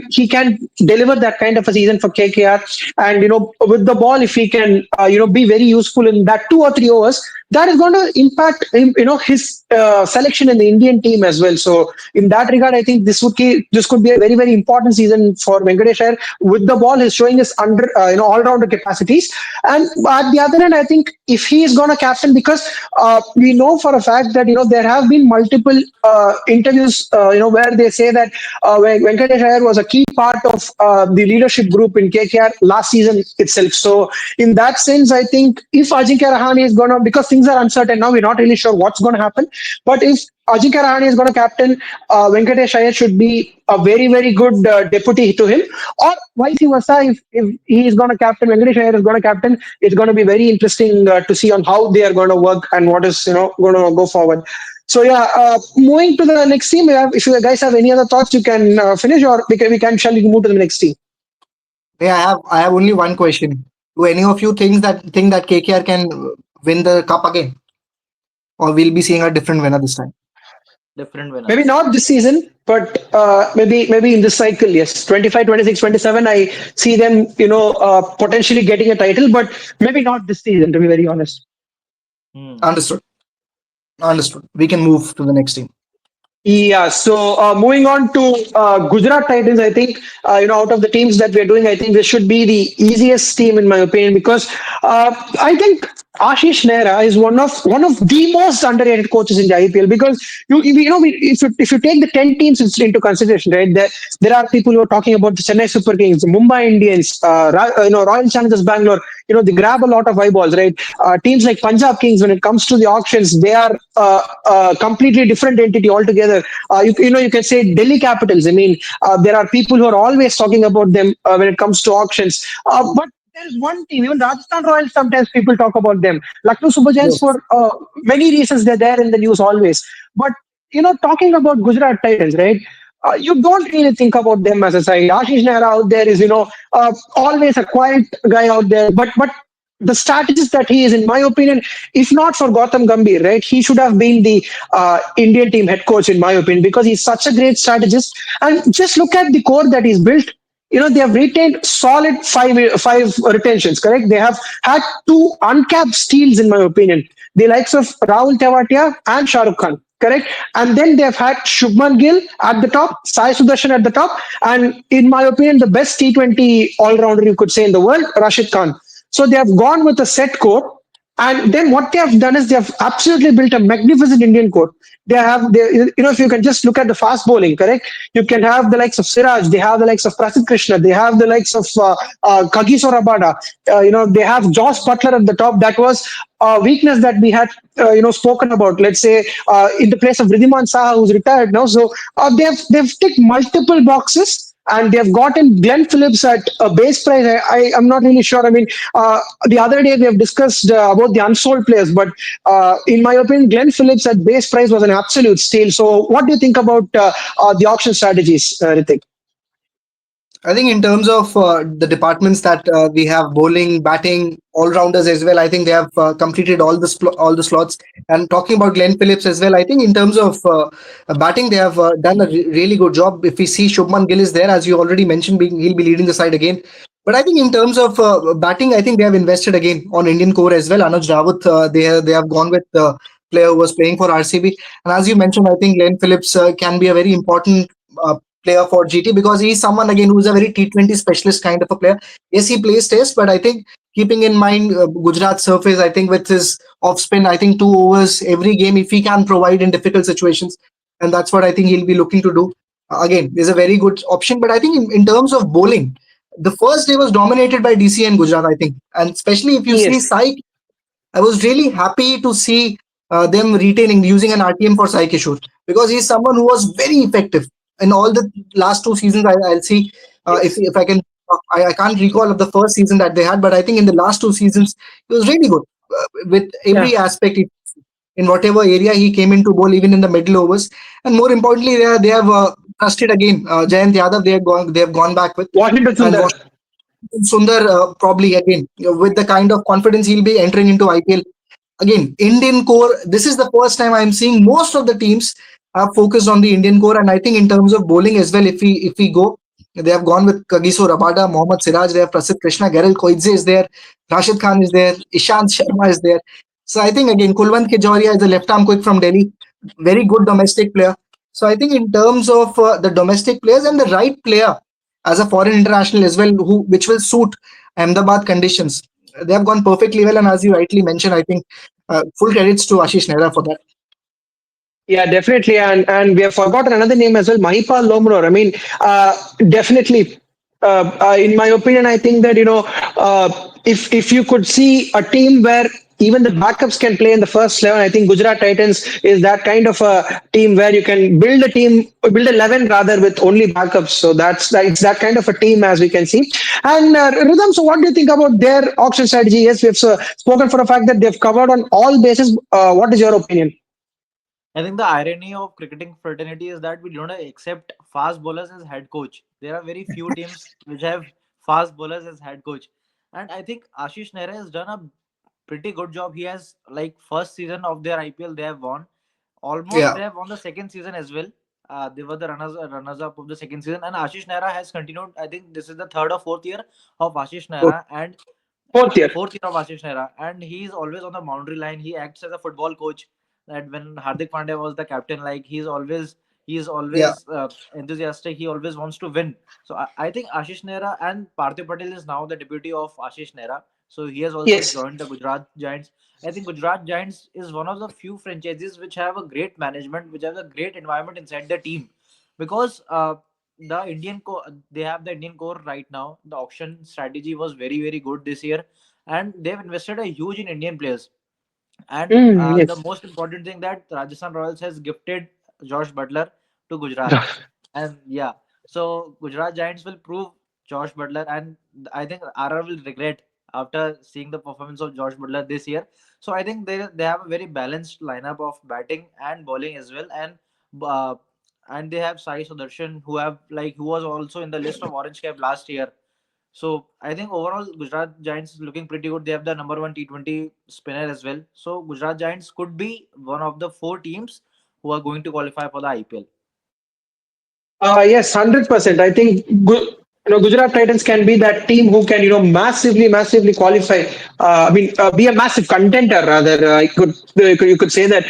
he can deliver that kind of a season for KKR, and with the ball, if he can, be very useful in that 2 or 3 overs, that is going to impact him, his selection in the Indian team as well. So in that regard, I think this could be a very very important season for Venkatesh Iyer. With the ball, he's showing his all rounder capacities. And at the other end, I think if he is going to captain, because we know for a fact that there have been multiple interviews where they say that Venkatesh Iyer was a key part of the leadership group in KKR last season itself. So in that sense, I think if Ajinkya Rahane is going to, because things are uncertain now, we're not really sure what's going to happen. But if Ajinkya Rahane is going to captain, Venkatesh Iyer should be a very, very good deputy to him. Or vice versa, if he is going to captain, Venkatesh Iyer is going to captain, it's going to be very interesting to see on how they are going to work and what is going to go forward. So yeah, moving to the next team. If you guys have any other thoughts, you can finish, or we can shall we move to the next team. Yeah, I have only one question. Do any of you think that KKR can win the cup again, or we'll be seeing a different winner this time? Different Maybe winners. not this season, but maybe in this cycle, yes. 25, 26, 27. I see them, potentially getting a title, but maybe not this season, to be very honest. Hmm. Understood. Understood. We can move to the next team. Yeah, so moving on to Gujarat Titans, I think out of the teams that we're doing, I think this should be the easiest team in my opinion because I think Ashish Nehra is one of the most underrated coaches in the IPL because if you take the 10 teams into consideration, right? There are people who are talking about the Chennai Super Kings, the Mumbai Indians, Royal Challengers Bangalore. They grab a lot of eyeballs, right? Teams like Punjab Kings, when it comes to the auctions, they are a completely different entity altogether. You can say Delhi Capitals. I mean, there are people who are always talking about them when it comes to auctions. But there is one team, even Rajasthan Royals. Sometimes people talk about them. Lucknow Super Giants, Yes. for many reasons, they're there in the news always. But talking about Gujarat Titans, right? You don't really think about them as a side. Ashish Nehra out there is, always a quiet guy out there. But the strategist that he is, in my opinion, if not for Gautam Gambhir, right, he should have been the Indian team head coach, in my opinion, because he's such a great strategist. And just look at the core that he's built. They have retained solid five retentions. Correct. They have had two uncapped steals, in my opinion. The likes of Rahul Tewatia and Shah Rukh Khan. Correct. And then they have had Shubman Gill at the top, Sai Sudarshan at the top, and in my opinion, the best T20 all rounder you could say in the world, Rashid Khan. So they have gone with a set core, and then what they have done is they have absolutely built a magnificent Indian core. If you can just look at the fast bowling, correct? You can have the likes of Siraj, they have the likes of Prasid Krishna, they have the likes of Kagiso Rabada. They have Josh Butler at the top. That was a weakness that we had, spoken about. Let's say in the place of Ridhiman Saha, who's retired now. So they've ticked multiple boxes and they've gotten Glenn Phillips at a base price. I'm not really sure. I mean, the other day we have discussed about the unsold players, but in my opinion, Glenn Phillips at base price was an absolute steal. So, what do you think about the auction strategies, Ritik? I think in terms of the departments that we have, bowling, batting, all rounders as well. I think they have completed all the slots. And talking about Glenn Phillips as well, I think in terms of batting, they have done a really good job. If we see Shubman Gill is there, as you already mentioned, he'll be leading the side again. But I think in terms of batting, I think they have invested again on Indian core as well. Anuj Rawat, they have gone with the player who was playing for RCB. And as you mentioned, I think Glenn Phillips can be a very important player for GT because he's someone again who's a very T20 specialist kind of a player. Yes, he plays test, but I think keeping in mind Gujarat surface, I think with his off spin, I think 2 overs every game, if he can provide in difficult situations, and that's what I think he'll be looking to do. Again, is a very good option. But I think in terms of bowling, the first day was dominated by DC and Gujarat, I think. And especially if you see Yes. Sai, I was really happy to see them retaining using an RTM for Sai Kishore, because he's someone who was very effective in all the last 2 seasons. I'll see Yes. if I can. I can't recall of the first season that they had, but I think in the last 2 seasons he was really good with Yeah. every aspect. In whatever area he came into bowl, even in the middle overs, and more importantly, they have trusted again Jayant Yadav. They have gone back with, Washington and Sundar. Sundar probably again with the kind of confidence he'll be entering into IPL. Again, Indian core. This is the first time I'm seeing most of the teams have focused on the Indian core, and I think in terms of bowling as well, if we go, they have gone with Kagiso Rabada, Mohammad Siraj, they have Prasidh Krishna, Gerald Koidze is there, Rashid Khan is there, Ishant Sharma is there. So I think again, Kulwant Kejoria is a left arm quick from Delhi, very good domestic player. So I think in terms of the domestic players and the right player as a foreign international as well, who which will suit Ahmedabad conditions, they have gone perfectly well. And as you rightly mentioned, I think full credits to Ashish Nehra for that. Yeah, definitely, and we have forgotten another name as well, Mahipal Lomror. I mean, definitely. In my opinion, I think that if you could see a team where even the backups can play in the first 11, I think Gujarat Titans is that kind of a team where you can build a team, build 11 rather with only backups. So it's that kind of a team as we can see. And Rhythm, so what do you think about their auction strategy? Yes, we've spoken for a fact that they've covered on all bases. What is your opinion? I think the irony of cricketing fraternity is that we don't accept fast bowlers as head coach. There are very few teams which have fast bowlers as head coach, and I think Ashish Nehra has done a pretty good job. He has, like, first season of their IPL they have won. Almost Yeah, they have won the second season as well. They were the runners up of the second season, and Ashish Nehra has continued. I think this is the third or fourth year of Ashish so, Nehra, and Fourth year. fourth year of Ashish Nehra, and he's always on the boundary line. He acts as a football coach. That when Hardik Pandya was the captain, like he's yeah, always enthusiastic. He always wants to win. So I think Ashish Nehra and Parthiv Patel is now the deputy of Ashish Nehra. So he has also Yes. joined the Gujarat Giants. I think Gujarat Giants is one of the few franchises which have a great management, which have a great environment inside the team, because they have the Indian core right now. The auction strategy was very good this year, and they've invested a huge in Indian players. And the Yes. most important thing that Rajasthan Royals has gifted Josh Butler to Gujarat, and yeah, so Gujarat Giants will prove Josh Butler, and I think RR will regret after seeing the performance of Josh Butler this year. So I think they have a very balanced lineup of batting and bowling as well, uh, and they have Sai Sudarshan, who was also in the list of orange cap last year. So I think overall Gujarat Giants is looking pretty good. They have the number one T20 spinner as well. So Gujarat Giants could be one of the four teams who are going to qualify for the IPL. Yes, 100%. I think Gujarat Titans can be that team who can massively qualify. Be a massive contender rather. You could say that.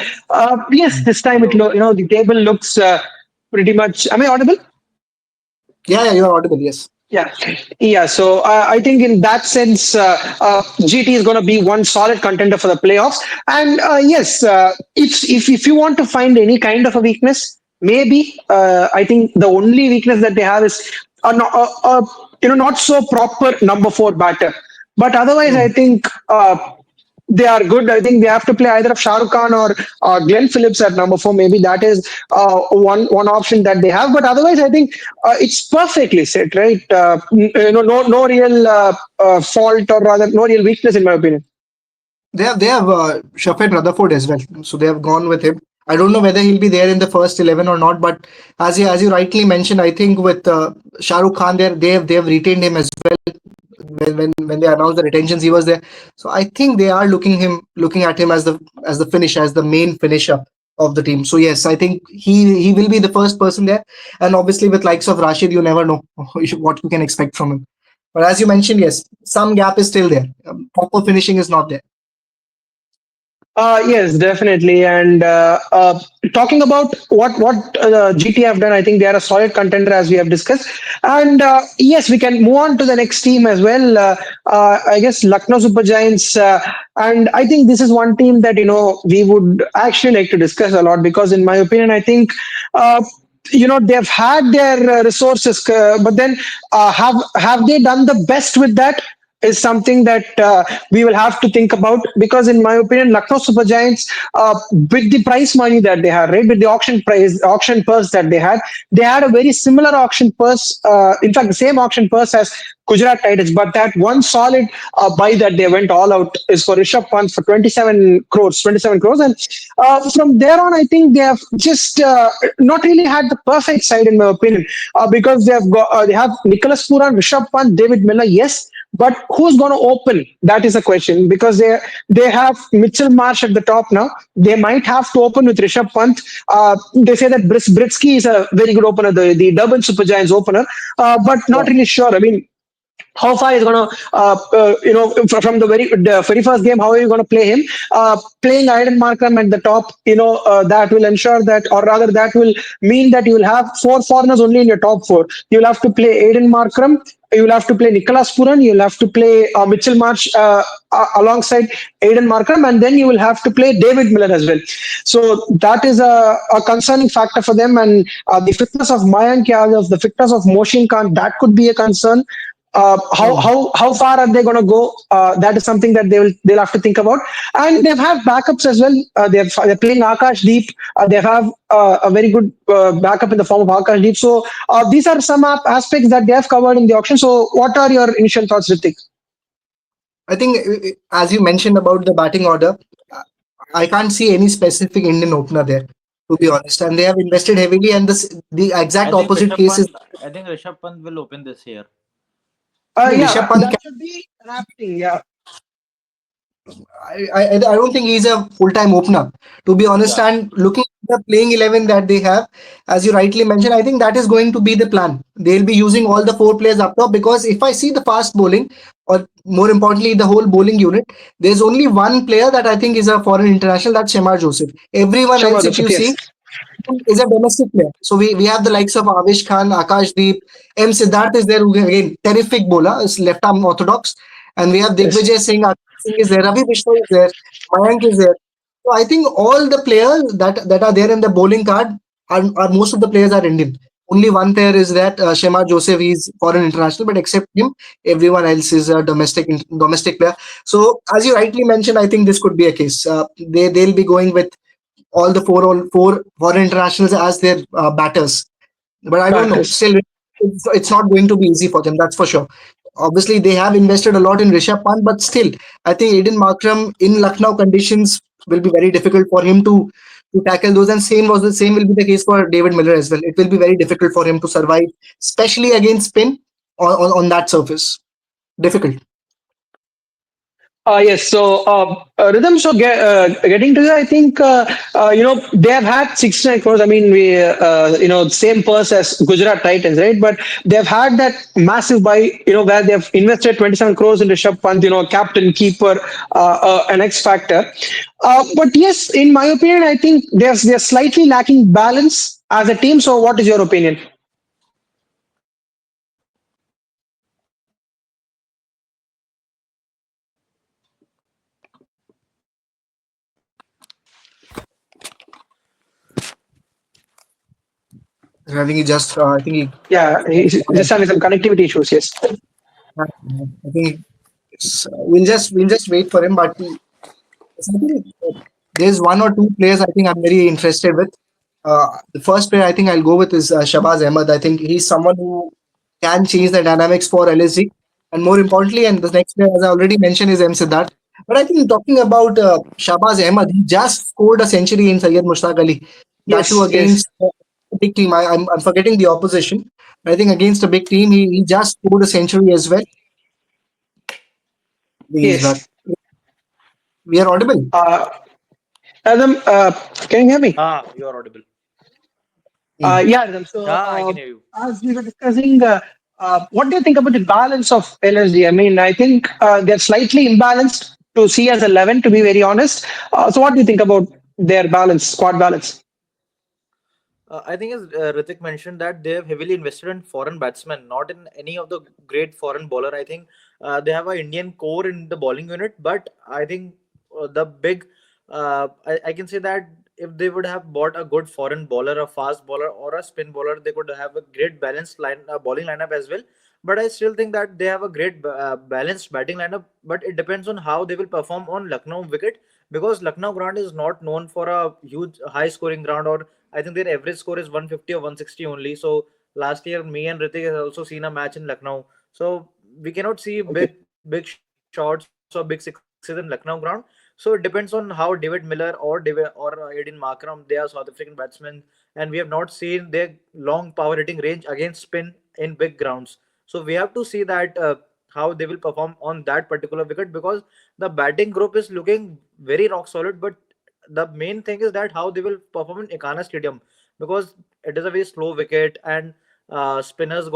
Yes, this time So the table looks pretty much. Am I audible? yeah, you are audible. Yes. Yeah, yeah. So I think in that sense, GT is going to be one solid contender for the playoffs. And yes, if you want to find any kind of a weakness, maybe I think the only weakness that they have is not so proper number four batter. But otherwise, I Hmm. think they are good. I think they have to play either of Shah Rukh Khan or Glenn Phillips at number four. Maybe that is one option that they have. But otherwise, I think it's perfectly set, right? No real fault or rather no real weakness in my opinion. They have Shafet Rutherford as well, so they have gone with him. I don't know whether he'll be there in the first 11 or not, but as you rightly mentioned, I think with Shah Rukh Khan there, they have retained him as well. When they announced the retentions, he was there. So I think they are looking at him as the finisher, as the main finisher of the team. So yes, I think he will be the first person there. And obviously with likes of Rashid, you never know what you can expect from him. But as you mentioned, yes, some gap is still there. Proper finishing is not there. Yes, definitely. And talking about what GT have done, I think they are a solid contender as we have discussed. And yes, we can move on to the next team as well. I guess Lucknow Super Giants, and I think this is one team that we would actually like to discuss a lot because, in my opinion, I think. They've had their resources, but then have they done the best with that? Is something that we will have to think about because, in my opinion, Lucknow Super Giants, with the prize money that they had, right, with the auction purse that they had a very similar auction purse. In fact, the same auction purse as Gujarat Titans, but that one solid buy that they went all out is for Rishabh Pant for 27 crores, and from there on, I think they have just not really had the perfect side, in my opinion, because they have Nicholas Puran, Rishabh Pant, David Miller, yes, but who's going to open? That is a question because they have Mitchell Marsh at the top now. They might have to open with Rishabh Pant. They say that Britsky is a very good opener, the Durban Super Giants opener, but not Yeah. really sure. I mean, how far is going to from the very first game, how are you going to play him? Playing Aiden Markram at the top, that will ensure that, or rather that will mean that you will have four foreigners only in your top four. You'll have to play Aiden Markram, you'll have to play Nicholas Puran, you'll have to play Mitchell March alongside Aiden Markram, and then you will have to play David Miller as well. So that is a concerning factor for them, and the fitness of Mayank Yadav, the fitness of Moshin Khan, that could be a concern. Hmm. How far are they going to go? That is something that they'll have to think about. And they've had backups as well. They're playing Akash Deep. They have a very good backup in the form of Akash Deep. So these are some aspects that they have covered in the auction. So what are your initial thoughts, Ritik? I think, as you mentioned about the batting order, uh, I can't see any specific Indian opener there, to be honest. And they have invested heavily, and the exact opposite case is I think Rishabh Pant will open this year. Rishabh Yeah, Pant. that should be happening. Yeah, I don't think he's a full time opener, to be honest. Yeah. And looking at the playing 11 that they have, as you rightly mentioned, I think that is going to be the plan. They'll be using all the four players up top because if I see the fast bowling, or more importantly, the whole bowling unit, there's only one player that I think is a foreign international, that's Shemar Joseph. Everyone Shama else, if Joseph. you Yes, see, is a domestic player. So we have the likes of Avish Khan, Akash Deep, M. Siddharth is there, who again, terrific bowler, is left arm orthodox. And we have yes, Digvijay Singh, Akash Singh is there, Ravi Vishnu is there, Mayank is there. So I think all the players that are there in the bowling card are most of the players are Indian. Only one player is that Shema Joseph, he's foreign international, but except him, everyone else is a domestic player. So as you rightly mentioned, I think this could be a case. They'll be going with all four foreign internationals as their batters. But I don't know. batters. Still, it's not going to be easy for them. That's for sure. Obviously, they have invested a lot in Rishabh Pant, but still, I think Aiden Markram in Lucknow conditions will be very difficult for him to tackle those. And same will be the case for David Miller as well. It will be very difficult for him to survive, especially against spin on that surface. Difficult. Yes. So, Rhythm. So, getting to that, I think they have had 69 crores. I mean, same purse as Gujarat Titans, right? But they've had that massive buy, where they have invested 27 crores into Rishabh Pant, captain, keeper, an X factor. But yes, in my opinion, I think they're slightly lacking balance as a team. So, what is your opinion? I think he just, I think he, Yeah, just having some connectivity issues. Yes. I think we'll just wait for him. But I think there's one or two players I think I'm very interested with. The first player I think I'll go with is Shabazz Ahmed. I think he's someone who can change the dynamics for LSG. And more importantly, and the next player, as I already mentioned, is M. Siddharth. But I think talking about Shabazz Ahmed, he just scored a century in Syed Mushtaq Ali. That too Yes. Yes. against a big team. I'm forgetting the opposition. I think against a big team, he just scored a century as well. He's back. Yes. We are audible. Uh, Adam, can you hear me? You are audible. Hmm. Yeah, Rhythm. So, I can hear you. as we were discussing, what do you think about the balance of LSD? I mean, I think they're slightly imbalanced to see as 11, to be very honest. So, what do you think about their balance, squad balance? I think as Ritik mentioned that they have heavily invested in foreign batsmen, not in any of the great foreign bowler. I think they have an Indian core in the bowling unit, but I think the big, I can say that if they would have bought a good foreign bowler, a fast bowler, or a spin bowler, they could have a great balanced bowling lineup as well. But I still think that they have a great balanced batting lineup. But it depends on how they will perform on Lucknow wicket, because Lucknow ground is not known for a huge high scoring ground, or I think their average score is 150 or 160 only. So last year, me and Ritik has also seen a match in Lucknow. So we cannot see big shots or big sixes in Lucknow ground. So it depends on how David Miller or Aiden Markram, they are South African batsmen, and we have not seen their long power hitting range against spin in big grounds. So we have to see that how they will perform on that particular wicket, because the batting group is looking very rock solid, but the main thing is that how they will perform in Ekana Stadium, because it is a very slow wicket, and spinners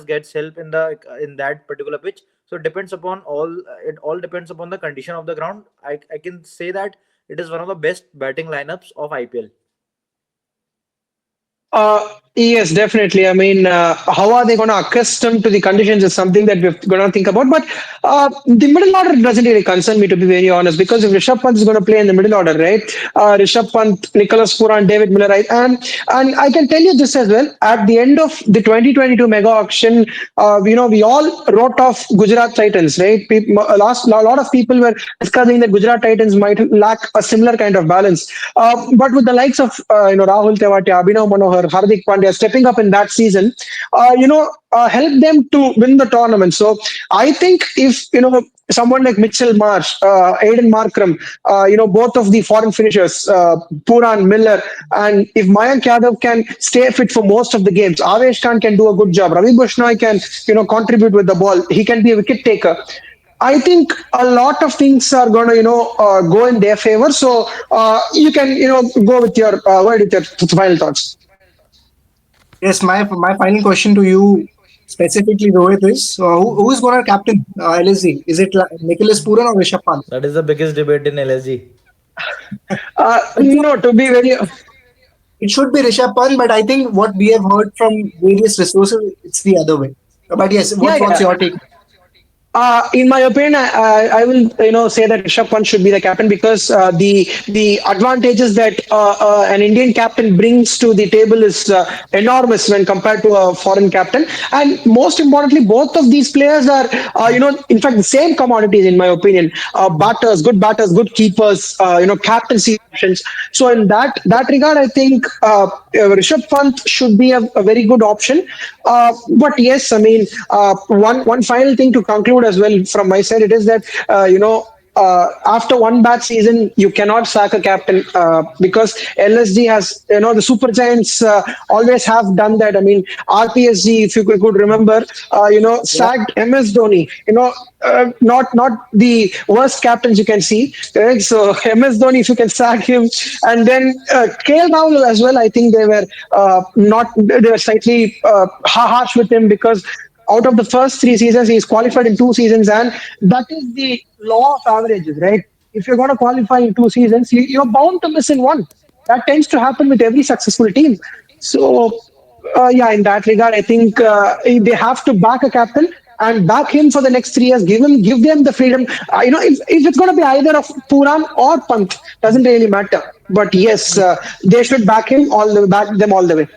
gets help in that particular pitch. So it all depends upon the condition of the ground. I can say that it is one of the best batting lineups of IPL. Yes, definitely. I mean, how are they going to accustom to the conditions is something that we're going to think about. But the middle order doesn't really concern me, to be very honest, because if Rishabh Pant is going to play in the middle order, right? Rishabh Pant, Nicholas Puran, David Miller, right? And I can tell you this as well. At the end of the 2022 mega auction, we all wrote off Gujarat Titans, right? A lot of people were discussing that Gujarat Titans might lack a similar kind of balance. But with the likes of Rahul Tewatia, Abhinav Manohar, Hardik Pandya stepping up in that season, help them to win the tournament. So I think if someone like Mitchell Marsh, Aiden Markram, both of the foreign finishers, Puran, Miller, and if Mayank Yadav can stay fit for most of the games, Avesh Khan can do a good job. Ravi Bushnoi can contribute with the ball. He can be a wicket taker. I think a lot of things are going to, go in their favor. So you can, go with your word with your final thoughts. Yes, my final question to you specifically, Rohit, is who is going to captain LSG? Is it Nicholas Puran or Rishabh Pant? That is the biggest debate in LSG. It should, No, to be very it should be Rishabh Pant, but I think what we have heard from various resources, it's the other way. But yes, yeah, what's yeah. your take? In my opinion, I will say that Rishabh Pant should be the captain because the advantages that an Indian captain brings to the table is enormous when compared to a foreign captain. And most importantly, both of these players are in fact the same commodities in my opinion. Batters, good keepers, captaincy options. So in that regard, I think Rishabh Pant should be a very good option. But yes, I mean, one final thing to conclude as well from my side, it is that after one bad season, you cannot sack a captain because LSG has, the Super Giants always have done that. I mean, RPSG, if you could remember, Yeah. sacked MS Dhoni. Not the worst captains you can see. Right? So MS Dhoni, if you can sack him, and then KL Rahul as well. I think they were not. They were slightly harsh with him because out of the first three seasons, he's qualified in two seasons, and that is the law of averages, right? If you're going to qualify in two seasons, you're bound to miss in one. That tends to happen with every successful team. So, yeah, in that regard, I think they have to back a captain and back him for the next 3 years. Give them the freedom. If it's going to be either of Puran or Pant, doesn't really matter. But yes, they should back them all the way.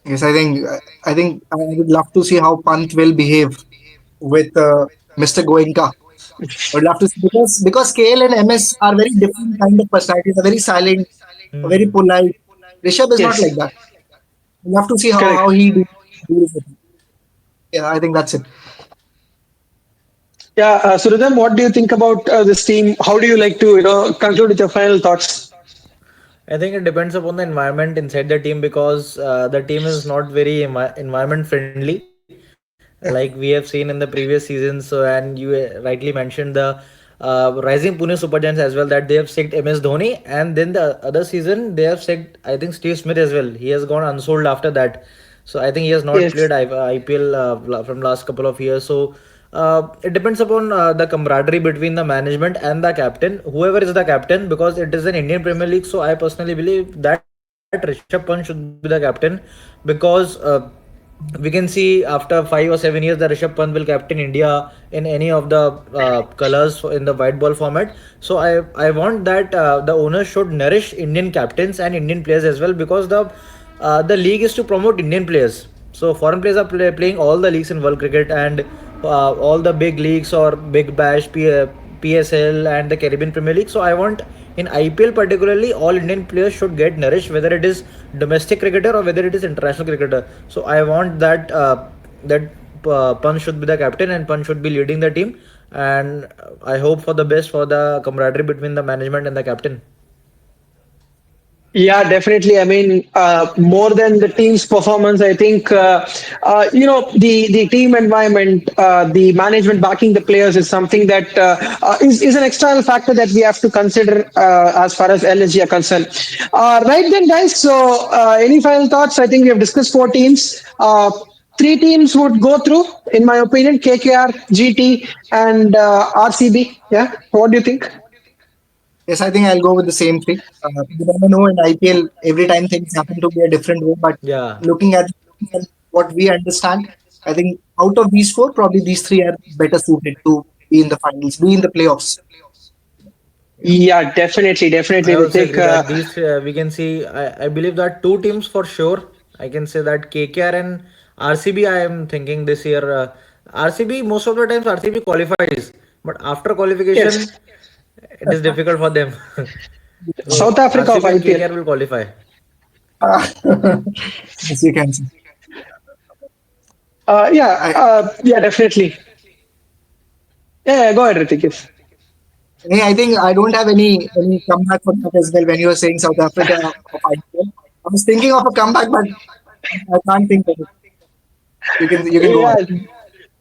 Yes, I think I would love to see how Pant will behave with Mr. Goenka. I would love to see because KL and MS are very different kind of personalities. They're very silent, very Hmm. polite. Rishabh is not Yes, like that. We have to see how correct. he deals with it. Yeah, I think that's it. Yeah, Suridham, what do you think about this team? How do you like to, conclude with your final thoughts? I think it depends upon the environment inside the team, because the team is not very environment friendly, like we have seen in the previous seasons. So, and you rightly mentioned the rising Pune Super Giants as well, that they have sicked MS Dhoni, and then the other season they have sicked, I think, Steve Smith as well. He has gone unsold after that. So I think he has not played Yes. IPL from last couple of years. So It depends upon the camaraderie between the management and the captain, whoever is the captain, because it is an Indian Premier League. So I personally believe that Rishabh Pant should be the captain, because we can see after 5 or 7 years that Rishabh Pant will captain India in any of the colors in the white ball format. So I want that the owners should nourish Indian captains and Indian players as well, because the league is to promote Indian players. So foreign players are playing all the leagues in world cricket, and all the big leagues or Big Bash, PSL, and the Caribbean Premier League. So I want in IPL particularly all Indian players should get nourished, whether it is domestic cricketer or whether it is international cricketer. So I want that Pant should be the captain and Pant should be leading the team, and I hope for the best for the camaraderie between the management and the captain. Yeah, definitely. I mean, more than the team's performance, I think the team environment, the management backing the players is something that is an external factor that we have to consider as far as LSG are concerned. Right then, guys. So, any final thoughts? I think we have discussed four teams. Three teams would go through, in my opinion: KKR, GT, and RCB. Yeah, what do you think? Yes, I think I'll go with the same three. You never know in IPL, every time things happen to be a different way. But Yeah. looking at what we understand, I think out of these four, probably these three are better suited to be in the finals, be in the playoffs. Yeah, definitely, I definitely, also Ritik. agree that these we can see. I believe that two teams for sure. I can say that KKR and RCB. I am thinking this year. RCB, most of the times RCB qualifies, but after Yes, qualification, it is difficult for them. South So Africa of RCB and IPL. KKR will qualify. As you can see. Yeah, I, yeah, definitely. Yeah, yeah, go ahead, Ritik. Yes. I think I don't have any comeback for that as well. When you were saying South Africa of IPL, I was thinking of a comeback, but I can't think of it. You can go on.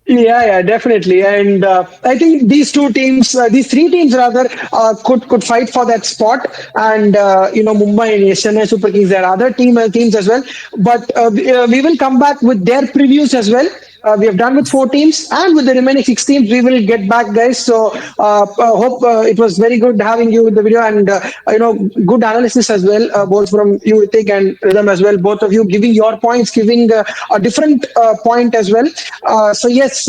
Yeah, yeah, definitely. And I think these two teams, these three teams rather, could fight for that spot. And Mumbai and Chennai Super Kings, there are other teams as well. But we will come back with their previews as well. We have done with four teams, and with the remaining six teams, we will get back, guys. So hope it was very good having you with the video, and good analysis as well, both from you, Ritik, and Rhythm as well. Both of you giving your points, giving a different point as well. So yes,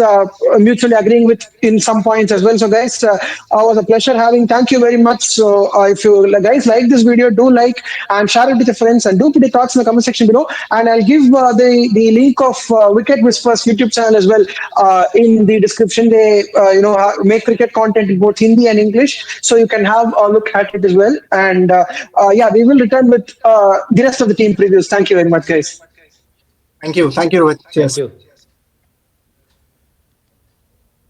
mutually agreeing with in some points as well. So guys, was a pleasure having. Thank you very much. So if you guys like this video, do like and share it with your friends, and do put your thoughts in the comment section below. And I'll give the link of Wicket Whispers YouTube channel as well in the description. They make cricket content in both Hindi and English, so you can have a look at it as well. And yeah, we will return with the rest of the team previews. Thank you very much, guys. Thank you, Rohit. Thank Cheers. you.